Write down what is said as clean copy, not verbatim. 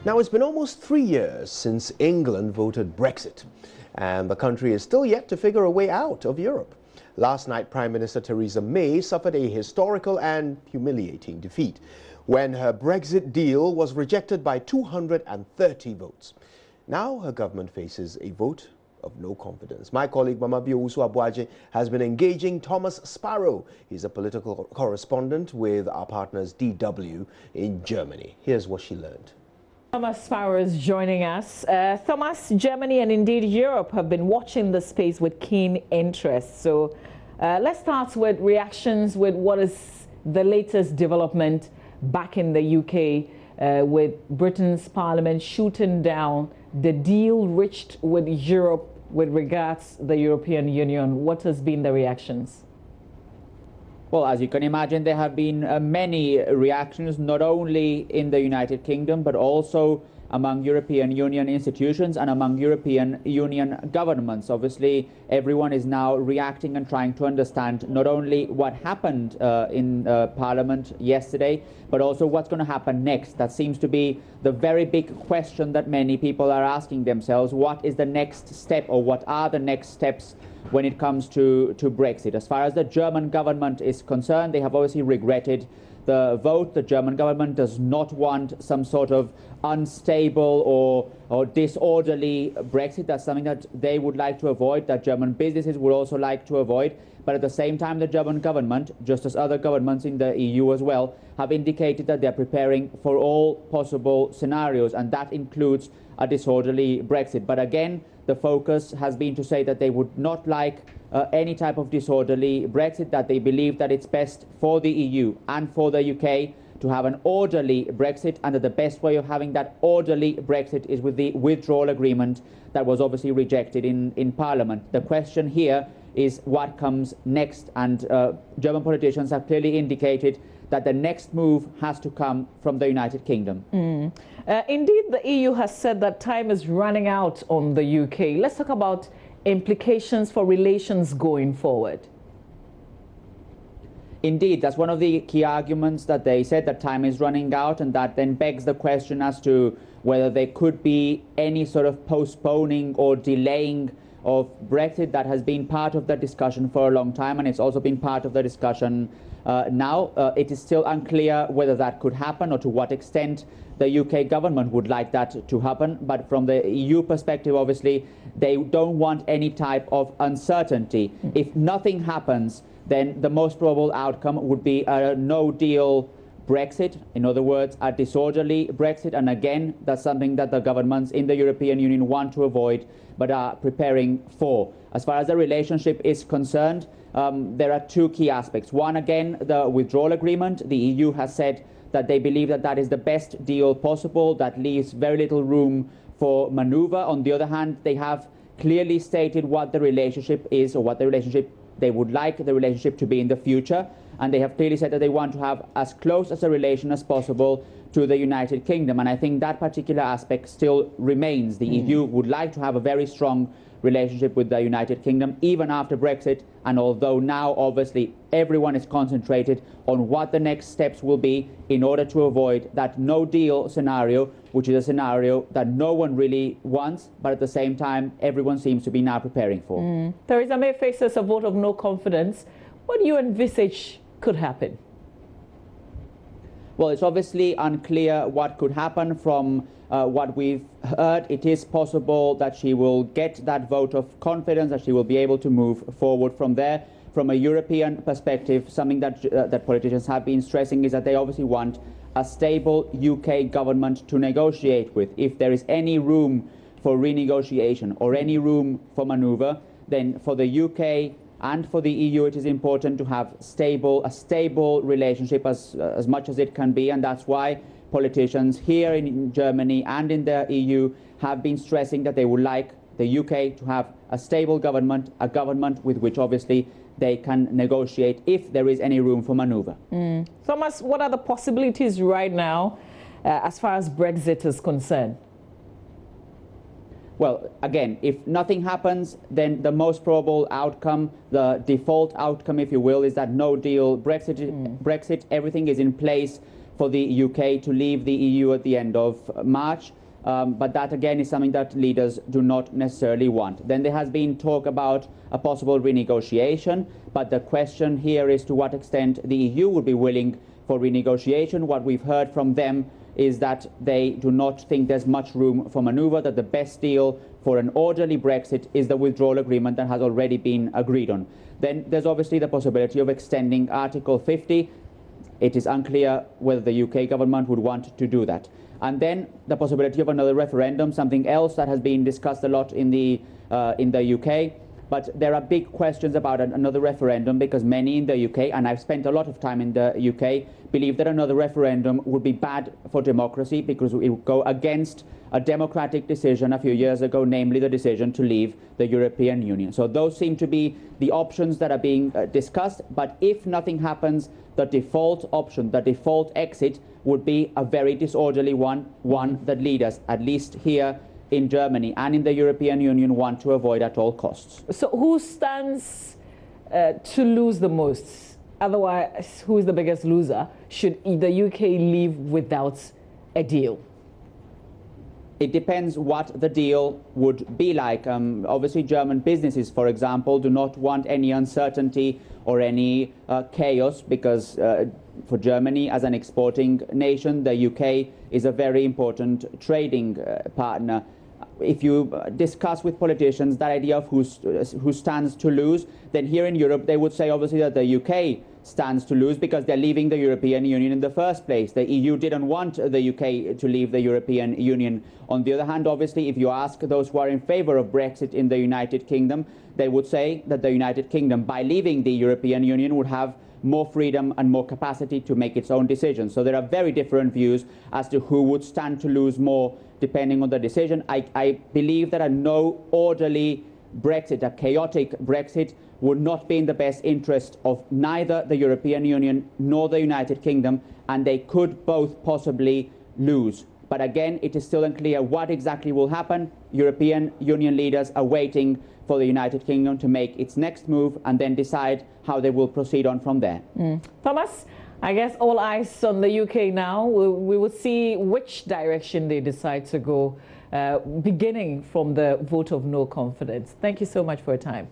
Now, it's been almost 3 years since England voted Brexit, and the country is still yet to figure a way out of Europe. Last night, Prime Minister Theresa May suffered a historical and humiliating defeat when her Brexit deal was rejected by 230 votes. Now her government faces a vote of no confidence. My colleague Mamabio Usu-Abuaje has been engaging Thomas Sparrow. He's a political correspondent with our partners DW in Germany. Here's what she learned. Thomas Sparrow is joining us. Thomas, Germany and indeed Europe have been watching the space with keen interest. So let's start with reactions with what is the latest development back in the UK with Britain's parliament shooting down the deal reached with Europe with regards to the European Union. What has been the reactions? Well, as you can imagine, there have been many reactions, not only in the United Kingdom, but also among European Union institutions and among European Union governments. Obviously, everyone is now reacting and trying to understand not only what happened in Parliament yesterday, but also what's going to happen next. That seems to be the very big question that many people are asking themselves. What is the next step, or what are the next steps when it comes to Brexit? As far as the German government is concerned, they have obviously regretted the vote. The German government does not want some sort of unstable or disorderly Brexit. That's something that they would like to avoid, that German businesses would also like to avoid. But at the same time, the German government, just as other governments in the EU as well, have indicated that they're preparing for all possible scenarios, and that includes a disorderly Brexit. But again, the focus has been to say that they would not like any type of disorderly Brexit, that they believe that it's best for the EU and for the UK to have an orderly Brexit, and that the best way of having that orderly Brexit is with the withdrawal agreement that was obviously rejected in Parliament. The question here is what comes next, and German politicians have clearly indicated that the next move has to come from the United Kingdom. Indeed, the EU has said that time is running out on the UK. Let's talk about implications for relations going forward. Indeed, that's one of the key arguments, that they said that time is running out, and that then begs the question as to whether there could be any sort of postponing or delaying of Brexit. That has been part of the discussion for a long time, and it's also been part of the discussion now. It is still unclear whether that could happen or to what extent the UK government would like that to happen. But from the EU perspective, obviously, they don't want any type of uncertainty. If nothing happens, then the most probable outcome would be a no-deal Brexit, in other words, a disorderly Brexit. And again, that's something that the governments in the European Union want to avoid, but are preparing for. As far as the relationship is concerned, there are two key aspects. One, again, the withdrawal agreement. The EU has said that they believe that that is the best deal possible. That leaves very little room for maneuver. On the other hand, they have clearly stated what the relationship is, or what the relationship they would like the relationship to be in the future. And they have clearly said that they want to have as close as a relation as possible to the United Kingdom. And I think that particular aspect still remains. The EU would like to have a very strong relationship with the United Kingdom, even after Brexit. And although now, obviously, everyone is concentrated on what the next steps will be in order to avoid that no-deal scenario, which is a scenario that no one really wants, but at the same time, everyone seems to be now preparing for. Theresa May faces a vote of no confidence. What do you envisage could happen? Well, it's obviously unclear what could happen. From what we've heard, it is possible that she will get that vote of confidence, that she will be able to move forward from there. From a European perspective, something that that politicians have been stressing is that they obviously want a stable UK government to negotiate with. If there is any room for renegotiation or any room for maneuver, then for the UK and for the EU, it is important to have a stable relationship as much as it can be, and that's why politicians here in Germany and in the EU have been stressing that they would like the UK to have a stable government, a government with which obviously they can negotiate if there is any room for maneuver. Thomas, what are the possibilities right now as far as Brexit is concerned? Well, again, if nothing happens, then the most probable outcome, the default outcome, if you will, is that no deal Brexit. Everything is in place for the UK to leave the EU at the end of March. But that again is something that leaders do not necessarily want. Then there has been talk about a possible renegotiation, but the question here is to what extent the EU would be willing for renegotiation. What we've heard from them is that they do not think there's much room for manoeuvre, that the best deal for an orderly Brexit is the withdrawal agreement that has already been agreed on. Then there's obviously the possibility of extending Article 50. It is unclear whether the UK government would want to do that. And then the possibility of another referendum, something else that has been discussed a lot in the UK. But there are big questions about another referendum, because many in the UK, and I've spent a lot of time in the UK, believe that another referendum would be bad for democracy, because it would go against a democratic decision a few years ago, namely the decision to leave the European Union. So those seem to be the options that are being discussed. But if nothing happens, the default option, the default exit, would be a very disorderly one that leaders, at least here in Germany and in the European Union, want to avoid at all costs. So who stands to lose the most? Otherwise, who is the biggest loser should the UK leave without a deal? It depends what the deal would be like. Obviously, German businesses, for example, do not want any uncertainty or any chaos, because for Germany, as an exporting nation, the UK is a very important trading partner. If you discuss with politicians that idea of who stands to lose, then here in Europe they would say obviously that the UK stands to lose, because they're leaving the European Union in the first place. The EU didn't want the UK to leave the European Union. On the other hand, obviously, if you ask those who are in favour of Brexit in the United Kingdom, they would say that the United Kingdom, by leaving the European Union, would have more freedom and more capacity to make its own decisions. So there are very different views as to who would stand to lose more depending on the decision. I believe that a no orderly Brexit, a chaotic Brexit, would not be in the best interest of neither the European Union nor the United Kingdom, and they could both possibly lose. But again, it is still unclear what exactly will happen. European Union leaders are waiting for the United Kingdom to make its next move and then decide how they will proceed on from there. Thomas, I guess all eyes on the UK now. We will see which direction they decide to go, beginning from the vote of no confidence. Thank you so much for your time.